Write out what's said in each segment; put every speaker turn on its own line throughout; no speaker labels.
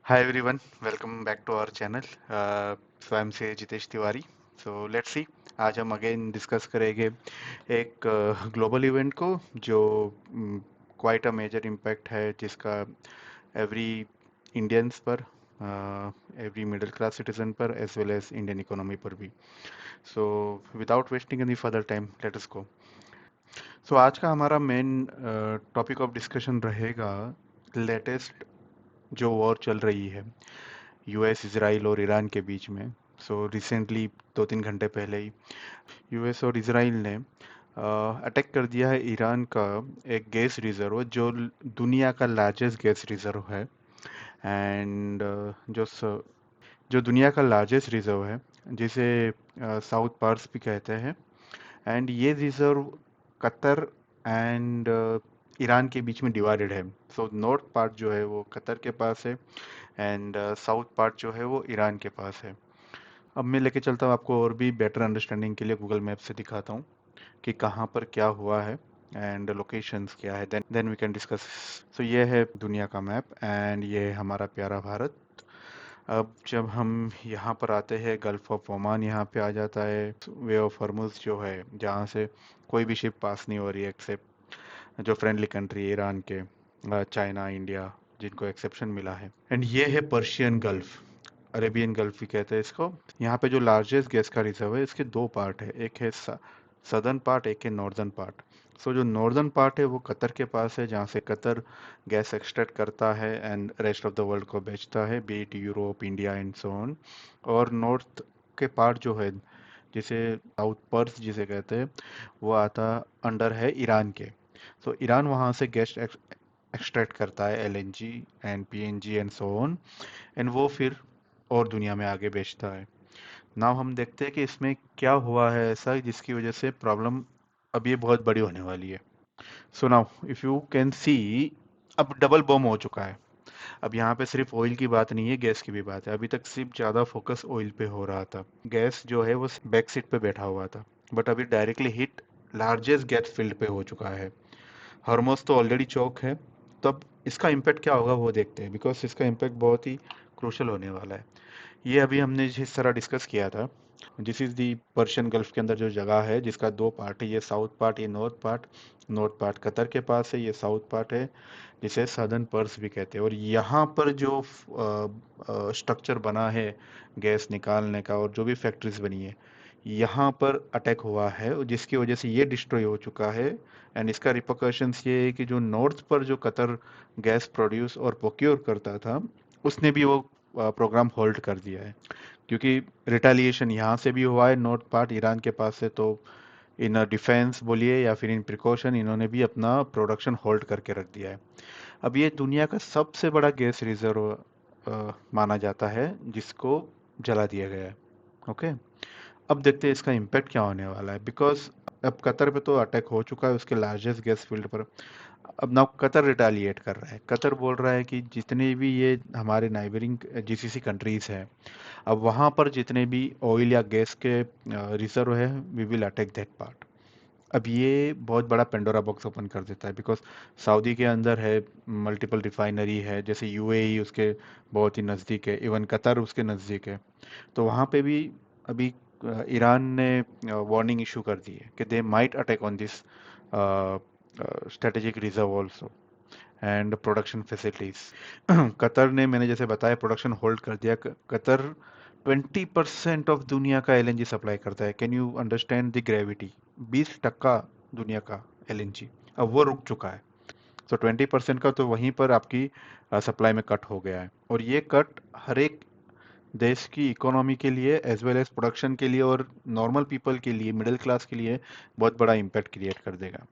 Hi everyone, welcome back to our channel. So I'm से Jitesh Tiwari. So let's see. आज हम again discuss करेंगे एक ग्लोबल इवेंट को जो क्वाइट अ मेजर इम्पैक्ट है जिसका एवरी इंडियंस पर, एवरी मिडिल क्लास सिटीजन पर as well as Indian economy पर भी. So without wasting any further time let us go. So आज का हमारा मेन टॉपिक ऑफ डिस्कशन रहेगा लेटेस्ट जो वॉर चल रही है यूएस इसराइल और ईरान के बीच में. सो रिसेंटली 2-3 घंटे पहले ही यूएस और इसराइल ने अटैक कर दिया है ईरान का एक गैस रिजर्व जो दुनिया का लार्जेस्ट गैस रिजर्व है. एंड जो दुनिया का लार्जेस्ट रिजर्व है जिसे साउथ पार्स भी कहते हैं. एंड ये रिजर्व कतर एंड ईरान के बीच में डिवाइडेड है. सो नॉर्थ पार्ट जो है वो कतर के पास है एंड साउथ पार्ट जो है वो ईरान के पास है. अब मैं लेके चलता हूँ आपको और भी बेटर अंडरस्टैंडिंग के लिए गूगल मैप से दिखाता हूँ कि कहाँ पर क्या हुआ है एंड लोकेशंस क्या है. Then we can discuss. So ये है दुनिया का मैप एंड ये है हमारा प्यारा भारत. अब जब हम यहाँ पर आते हैं गल्फ ऑफ ओमान यहाँ पे आ जाता है. वे ऑफ हॉर्मुज जो है जहाँ से कोई भी शिप पास नहीं हो रही है एक्सेप्ट जो फ्रेंडली कंट्री है ईरान के, चाइना, इंडिया, जिनको एक्सेप्शन मिला है. एंड ये है पर्शियन गल्फ, अरेबियन गल्फ भी कहते हैं इसको. यहाँ पे जो लार्जेस्ट गैस का रिजर्व है इसके दो पार्ट है, एक है सदर्न पार्ट, एक है नॉर्दर्न पार्ट. सो जो नॉर्दर्न पार्ट है वो कतर के पास है जहाँ से कतर गैस एक्सट्रैक्ट करता है and rest of the world को बेचता है, B it Europe, India and so on. और नॉर्थ के पार्ट जो है जिसे साउथ पर्स जिसे कहते हैं वो आता अंडर है ईरान के. सो ईरान वहाँ से गैस एक्सट्रैक्ट करता है, LNG and PNG and so on. And वो फिर और दुनिया में आगे बेचता है. नाउ हम देखते हैं कि इसमें क्या हुआ है ऐसा जिसकी वजह से प्रॉब्लम अब ये बहुत बड़ी होने वाली है. So now if you can see, अब डबल बम हो चुका है. अब यहाँ पे सिर्फ ऑयल की बात नहीं है, गैस की भी बात है. अभी तक सिर्फ ज़्यादा फोकस ऑयल पे हो रहा था. गैस जो है वो बैक सीट पे बैठा हुआ था, बट अभी directly hit largest gas field पे हो चुका है. हॉर्मोज तो ऑलरेडी चौक है. तब इसका इम्पैक्ट क्या होगा वो देखते हैं, बिकॉज इसका इम्पैक्ट बहुत ही क्रूशल होने वाला है. ये अभी हमने जिस तरह डिस्कस किया था, this is the Persian gulf के अंदर जो जगह है जिसका दो पार्ट है, ये साउथ पार्ट, ये north part. North part Qatar के पास है, ये साउथ पार्ट है जिसे सदर्न पर्स भी कहते हैं. और यहाँ पर जो स्ट्रक्चर बना है गैस निकालने का और जो भी फैक्ट्रीज बनी है यहाँ पर अटैक हुआ है जिसकी वजह से ये डिस्ट्रॉय हो चुका है. एंड इसका रिपोर्कशंस ये है कि जो नॉर्थ पर जो कतर गैस प्रोड्यूस और प्रोक्योर करता था उसने भी वो प्रोग्राम होल्ड कर दिया है, क्योंकि रिटेलिएशन यहाँ से भी हुआ है नॉर्थ पार्ट ईरान के पास से. तो इन डिफेंस बोलिए या फिर इन प्रिकॉशन इन्होंने भी अपना प्रोडक्शन होल्ड करके रख दिया है. अब ये दुनिया का सबसे बड़ा गैस रिजर्व माना जाता है जिसको जला दिया गया है. ओके. अब देखते हैं इसका इम्पैक्ट क्या होने वाला है, बिकॉज अब कतर पे तो अटैक हो चुका है उसके लार्जेस्ट गैस फील्ड पर. अब ना कतर रिटालिएट कर रहा है. कतर बोल रहा है कि जितने भी ये हमारे नाइबरिंग जीसीसी कंट्रीज हैं, अब वहाँ पर जितने भी ऑयल या गैस के रिजर्व है we will attack that part. अब ये बहुत बड़ा पेंडोरा बॉक्स ओपन कर देता है, बिकॉज सऊदी के अंदर है, मल्टीपल रिफाइनरी है, जैसे यूएई उसके बहुत ही नज़दीक है, इवन कतर उसके नज़दीक है. तो वहाँ पे भी अभी ईरान ने वार्निंग इशू कर दी है कि they might attack on this strategic reserve also and production facilities. Qatar ने, मैंने जैसे बताया, प्रोडक्शन होल्ड कर दिया. कतर 20% ऑफ दुनिया का एलएनजी सप्लाई करता है. Can you understand the gravity? 20% दुनिया का एलएनजी अब वो रुक चुका है. तो 20% का तो वहीं पर आपकी सप्लाई में कट हो गया है. और ये कट हर एक देश की इकोनॉमी के लिए एज वेल एज प्रोडक्शन के लिए और नॉर्मल पीपल के लिए, मिडिल क्लास के लिए बहुत बड़ा इम्पैक्ट क्रिएट कर देगा.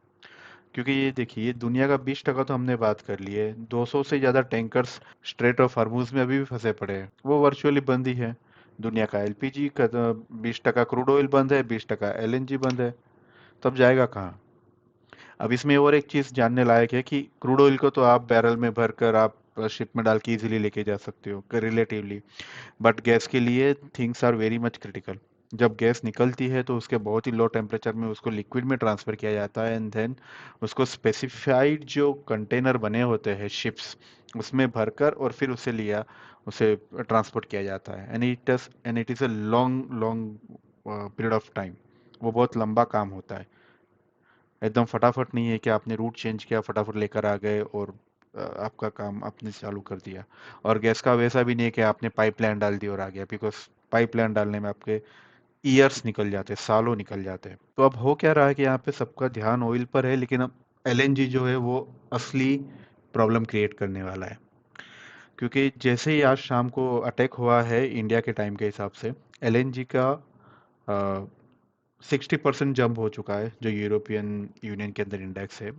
क्योंकि ये देखिए, ये दुनिया का 20% तो हमने बात कर ली है. 200 से ज़्यादा टैंकर्स स्ट्रेट ऑफ हॉर्मुज में अभी भी फंसे पड़े हैं, वो वर्चुअली बंद ही है. दुनिया का एलपीजी का 20% क्रूड ऑयल बंद है, 20% एलएनजी बंद है. तब जाएगा कहाँ? अब इसमें और एक चीज़ जानने लायक है कि क्रूड ऑयल को तो आप बैरल में भरकर आप शिप में डाल के इजीली लेके जा सकते हो रिलेटिवली, बट गैस के लिए things are very much critical. जब गैस निकलती है तो उसके बहुत ही लो टेम्परेचर में उसको लिक्विड में ट्रांसफ़र किया जाता है, एंड देन उसको स्पेसिफाइड जो कंटेनर बने होते हैं शिप्स, उसमें भरकर और फिर उसे ट्रांसपोर्ट किया जाता है, and it is a long long period of time. वो बहुत लंबा काम होता है। एकदम फटाफट नहीं है कि आपने रूट चेंज किया फटाफट लेकर आ गए और आपका काम आपने चालू कर दिया। और गैस का वैसा भी नहीं है कि आपने पाइपलाइन डाल दी और आ गया, बिकॉज पाइपलाइन डालने में आपके ईयर्स निकल जाते हैं, सालों निकल जाते हैं। तो अब हो क्या रहा है कि यहाँ पे सबका ध्यान ऑयल पर है, लेकिन अब एलएनजी जो है वो असली प्रॉब्लम क्रिएट करने वाला है। क्योंकि जैसे ही आज शाम को अटैक हुआ है इंडिया के टाइम के हिसाब से, एलएनजी का 60% जंप हो चुका है, जो यूरोपियन यूनियन के अंदर इंडेक्स है।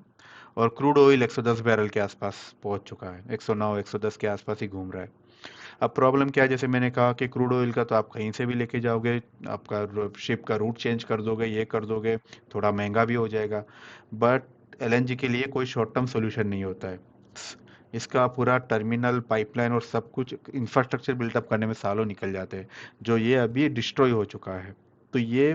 और क्रूड ऑयल 110 बैरल के आसपास पहुंच चुका है, 109 110 के आसपास ही घूम रहा है। अब प्रॉब्लम क्या है, जैसे मैंने कहा कि क्रूड ऑयल का तो आप कहीं से भी लेके जाओगे, आपका शिप का रूट चेंज कर दोगे, ये कर दोगे, थोड़ा महंगा भी हो जाएगा। बट एलएनजी के लिए कोई शॉर्ट टर्म सोल्यूशन नहीं होता है। इसका पूरा टर्मिनल, पाइपलाइन और सब कुछ इंफ्रास्ट्रक्चर बिल्टअप करने में सालों निकल जाते हैं, जो ये अभी डिस्ट्रॉय हो चुका है। तो ये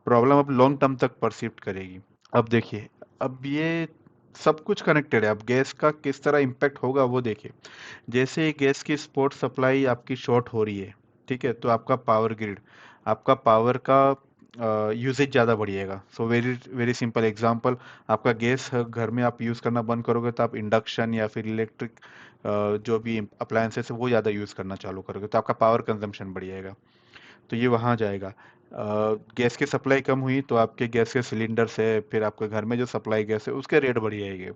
प्रॉब्लम अब लॉन्ग टर्म तक परसिस्ट करेगी। अब देखिए, अब ये सब कुछ कनेक्टेड है। अब गैस का किस तरह इम्पैक्ट होगा वो देखिए। जैसे ही गैस की स्पॉट सप्लाई आपकी शॉर्ट हो रही है, ठीक है, तो आपका पावर ग्रिड, आपका पावर का यूसेज ज़्यादा बढ़िएगा। So very very simple example, आपका गैस घर में आप यूज़ करना बंद करोगे तो आप इंडक्शन या फिर इलेक्ट्रिक जो भी अप्लायंसेस है वो ज़्यादा यूज़ करना चालू करोगे, तो आपका पावर कंजम्पशन बढ़ जाएगा। तो ये वहाँ जाएगा। गैस की सप्लाई कम हुई तो आपके गैस के सिलेंडर से फिर आपके घर में जो सप्लाई गैस है उसके रेट बढ़ जाएंगे।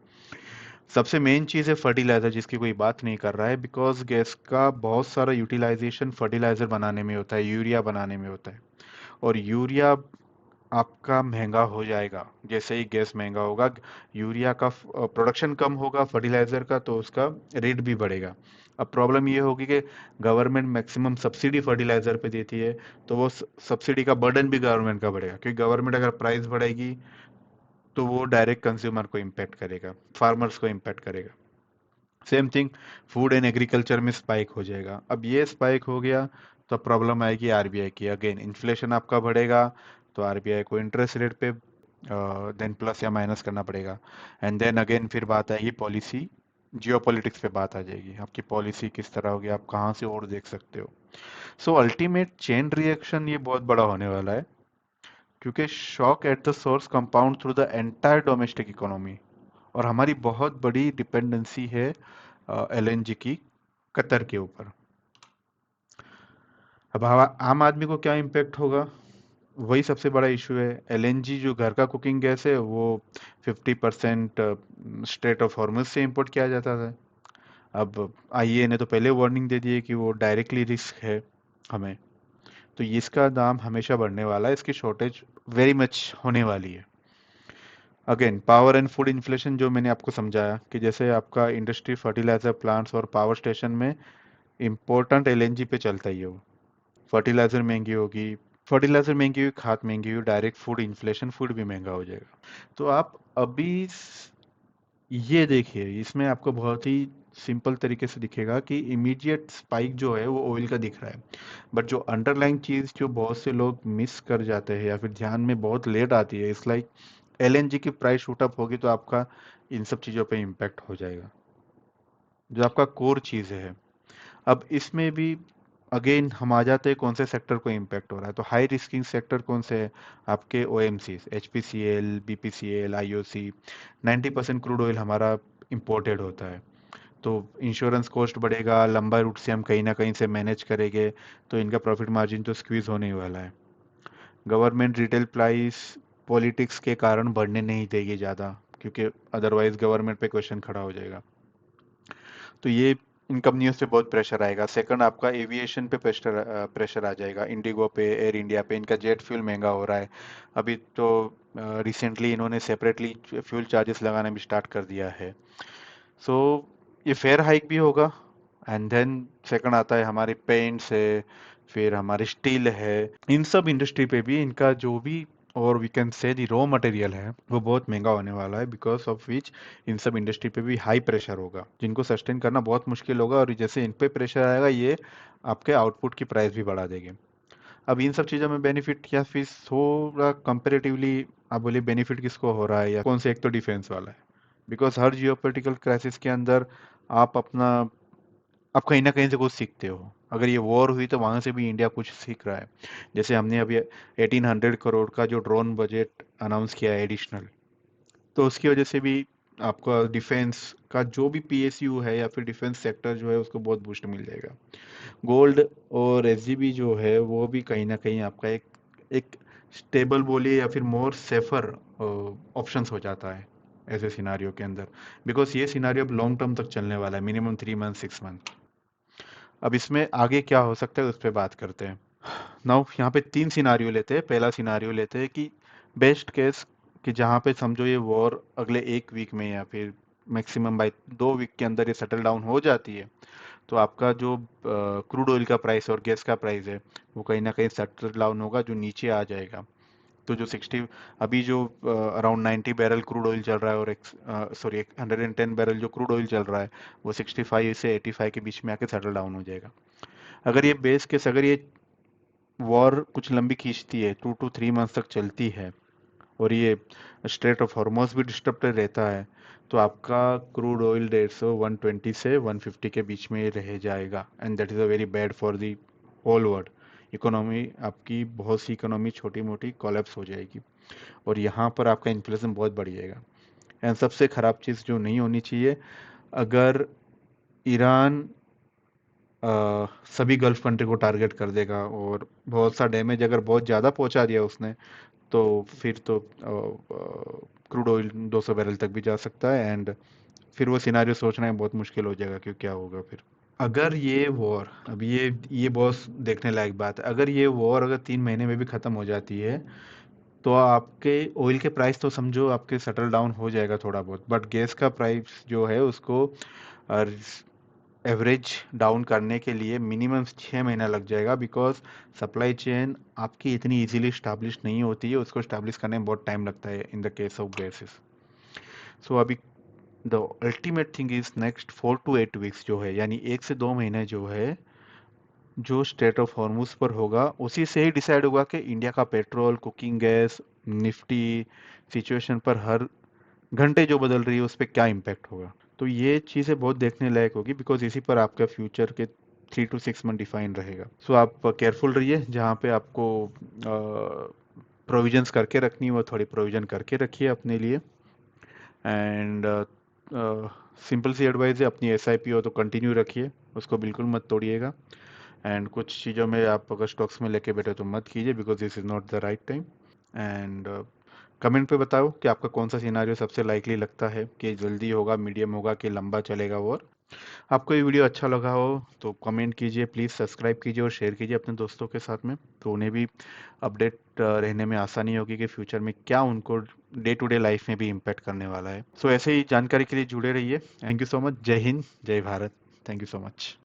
सबसे मेन चीज़ है फर्टिलाइज़र, जिसकी कोई बात नहीं कर रहा है, बिकॉज गैस का बहुत सारा यूटिलाइजेशन फर्टिलाइज़र बनाने में होता है, यूरिया बनाने में होता है। और यूरिया आपका महंगा हो जाएगा जैसे ही गैस महंगा होगा। यूरिया का प्रोडक्शन कम होगा फर्टिलाइजर का, तो उसका रेट भी बढ़ेगा। अब प्रॉब्लम ये होगी कि गवर्नमेंट मैक्सिमम सब्सिडी फर्टिलाइजर पे देती है, तो वो सब्सिडी का बर्डन भी गवर्नमेंट का बढ़ेगा, क्योंकि गवर्नमेंट अगर प्राइस बढ़ाएगी तो वो डायरेक्ट कंज्यूमर को इम्पैक्ट करेगा, फार्मर्स को इम्पैक्ट करेगा। Same thing food and agriculture में स्पाइक हो जाएगा। अब ये स्पाइक हो गया तो प्रॉब्लम आएगी आरबीआई की। अगेन इन्फ्लेशन आपका बढ़ेगा, तो आरबीआई को इंटरेस्ट रेट पे देन प्लस या माइनस करना पड़ेगा। एंड देन अगेन फिर बात आएगी पॉलिसी, जियो पॉलिटिक्स पे बात आ जाएगी, आपकी पॉलिसी किस तरह होगी, आप कहाँ से और देख सकते हो। सो अल्टीमेट चेन रिएक्शन ये बहुत बड़ा होने वाला है, क्योंकि shock at the source compound through the entire domestic economy. और हमारी बहुत बड़ी डिपेंडेंसी है एलएनजी की कतर के ऊपर। अब आम आदमी को क्या इम्पेक्ट होगा, वही सबसे बड़ा इशू है। एलएनजी जो घर का कुकिंग गैस है वो 50% स्ट्रेट ऑफ हॉर्मुज से इंपोर्ट किया जाता था। अब आईईए ने तो पहले वार्निंग दे दी है कि वो डायरेक्टली रिस्क है हमें। तो इसका दाम हमेशा बढ़ने वाला है, इसकी शॉर्टेज वेरी मच होने वाली है। Again power and food inflation, जो मैंने आपको समझाया कि जैसे आपका इंडस्ट्री, फर्टिलाइजर प्लांट्स और पावर स्टेशन में इम्पोर्टेंट एलएनजी पे चलता ही है वो। फर्टिलाइजर महंगी होगी, फर्टिलाइजर महंगी हुई, खाद महंगी हुई, डायरेक्ट फूड इन्फ्लेशन, फूड भी महंगा हो जाएगा। तो आप अभी ये देखिए, इसमें आपको बहुत ही सिंपल तरीके से दिखेगा कि इमीडिएट स्पाइक जो है वो ऑयल का दिख रहा है, बट जो अंडरलाइंग चीज जो बहुत से लोग मिस कर जाते हैं या फिर ध्यान में बहुत लेट आती है, इट्स लाइक एलएनजी की प्राइस शूट अप होगी तो आपका इन सब चीजों पे इम्पैक्ट हो जाएगा, जो आपका कोर चीज है। अब इसमें भी अगेन हम आ जाते हैं कौन से सेक्टर को इम्पैक्ट हो रहा है। तो हाई रिस्किंग सेक्टर कौन से है, आपके OMC, HPCL, BPCL, IOC. 90% crude oil हमारा इंपोर्टेड होता है, तो इंश्योरेंस कॉस्ट बढ़ेगा, लंबा रूट से हम कहीं ना कहीं से मैनेज करेंगे, तो इनका प्रॉफिट मार्जिन तो स्क्वीज होने ही वाला है। गवर्नमेंट रिटेल प्राइस पॉलिटिक्स के कारण बढ़ने नहीं देगी ज़्यादा, क्योंकि अदरवाइज गवर्नमेंट पे क्वेश्चन खड़ा हो जाएगा। तो ये इन कंपनियों से बहुत प्रेशर आएगा। सेकंड, आपका एविएशन पे प्रेशर प्रेशर आ जाएगा, इंडिगो पे, एयर इंडिया पे। इनका जेट फ्यूल महंगा हो रहा है अभी तो। रिसेंटली इन्होंने सेपरेटली फ्यूल चार्जेस लगाना भी स्टार्ट कर दिया है। सो ये फेयर हाइक भी होगा। एंड देन सेकंड आता है हमारे पेंट्स है, फिर हमारे स्टील है। इन सब इंडस्ट्री पे भी इनका जो भी, और we can say the raw material है, वो बहुत महंगा होने वाला है, बिकॉज ऑफ विच इन सब इंडस्ट्री पे भी हाई प्रेशर होगा, जिनको सस्टेन करना बहुत मुश्किल होगा। और जैसे इन पे प्रेशर आएगा, ये आपके आउटपुट की प्राइस भी बढ़ा देंगे। अब इन सब चीज़ों में बेनिफिट या फिर थोड़ा कंपेरेटिवली आप बोलिए बेनिफिट किसको हो रहा है या कौन से, एक तो डिफेंस वाला है, बिकॉज हर जियोपॉलिटिकल क्राइसिस के अंदर आप अपना आप कहीं ना कहीं से कुछ सीखते हो। अगर ये वॉर हुई तो वहां से भी इंडिया कुछ सीख रहा है। जैसे हमने अभी 1800 करोड़ का जो ड्रोन बजट अनाउंस किया है एडिशनल, तो उसकी वजह से भी आपका डिफेंस का जो भी पीएसयू है या फिर डिफेंस सेक्टर जो है उसको बहुत बूस्ट मिल जाएगा। गोल्ड और एसजीबी जो है वो भी कहीं ना कहीं आपका एक एक स्टेबल बोलिए या फिर मोर सेफर ऑप्शंस हो जाता है ऐसे सिनारियो के अंदर, बिकॉज ये सिनारियो अब लॉन्ग टर्म तक चलने वाला है, मिनिमम 3 मंथ 6 मंथ। अब इसमें आगे क्या हो सकता है उस पर बात करते हैं। नाउ यहाँ पे 3 सिनारियो लेते हैं। पहला सिनारियो लेते हैं कि बेस्ट केस, कि जहाँ पे समझो ये वॉर अगले 1 वीक में या फिर मैक्सिमम बाई 2 वीक के अंदर ये सेटल डाउन हो जाती है, तो आपका जो क्रूड ऑयल का प्राइस और गैस का प्राइस है वो कहीं ना कहीं सेटल डाउन होगा, जो नीचे आ जाएगा। तो जो 60, अभी जो अराउंड 90 बैरल क्रूड ऑयल चल रहा है और सॉरी 110 बैरल जो क्रूड ऑयल चल रहा है, वो 65 से 85 के बीच में आके सेटल डाउन हो जाएगा। अगर ये बेस केस, अगर ये वॉर कुछ लंबी खींचती है, 2 to 3 मंथ तक चलती है, और ये स्ट्रेट ऑफ हॉर्मोज भी डिस्टर्ब रहता है, तो आपका क्रूड ऑयल 150 से 150 के बीच में रह जाएगा, and that is a very bad for the whole world economy. आपकी बहुत सी इकोनॉमी छोटी मोटी कोलैप्स हो जाएगी, और यहाँ पर आपका इन्फ्लेशन बहुत बढ़ जाएगा। एंड सबसे खराब चीज़ जो नहीं होनी चाहिए, अगर ईरान सभी गल्फ कंट्री को टारगेट कर देगा और बहुत सा डैमेज अगर बहुत ज़्यादा पहुंचा दिया उसने, तो फिर तो क्रूड ऑयल 200 बैरल तक भी जा सकता है, एंड फिर वो सिनारियो सोचना है बहुत मुश्किल हो जाएगा कि क्या होगा फिर। अगर ये वॉर, अब ये बहुत देखने लायक बात है, अगर ये वॉर अगर 3 महीने में भी ख़त्म हो जाती है, तो आपके ऑयल के प्राइस तो समझो आपके सेटल डाउन हो जाएगा थोड़ा बहुत, बट गैस का प्राइस जो है उसको एवरेज डाउन करने के लिए मिनिमम 6 महीना लग जाएगा, बिकॉज सप्लाई चेन आपकी इतनी इजीली स्टैब्लिश नहीं होती है, उसको स्टैब्लिश करने में बहुत टाइम लगता है in the case of gases. So अभी the ultimate thing is next 4 to 8 weeks जो है, यानी 1 से 2 महीने जो है, जो स्टेट ऑफ हॉर्मूज पर होगा उसी से ही डिसाइड होगा कि इंडिया का petrol, cooking gas, Nifty situation पर हर घंटे जो बदल रही है उस पर क्या इम्पैक्ट होगा। तो ये चीज़ें बहुत देखने लायक होगी, बिकॉज इसी पर आपका फ्यूचर के 3 to 6 मंथ डिफाइन रहेगा। सो आप केयरफुल रहिए, जहाँ पे आपको प्रोविजंस करके रखनी है वो थोड़ी प्रोविजन करके रखिए अपने लिए। एंड सिंपल सी एडवाइस है, अपनी एसआईपी हो तो कंटिन्यू रखिए, उसको बिल्कुल मत तोड़िएगा। एंड कुछ चीज़ों में आप अगर स्टॉक्स में लेके बैठे तो मत कीजिए, because this is not the right time. And comment पे बताओ कि आपका कौन सा सिनारियो सबसे लाइकली लगता है, कि जल्दी होगा, मीडियम होगा, कि लंबा चलेगा वॉर। आपको ये वीडियो अच्छा लगा हो तो कमेंट कीजिए, प्लीज़ सब्सक्राइब कीजिए और शेयर कीजिए अपने दोस्तों के साथ में, तो उन्हें भी अपडेट रहने में आसानी होगी कि फ्यूचर में क्या उनको डे टू डे लाइफ में भी इम्पेक्ट करने वाला है। सो ऐसे ही जानकारी के लिए जुड़े रहिए। Thank you so much. जय हिंद, जय Bharat. Thank you so much.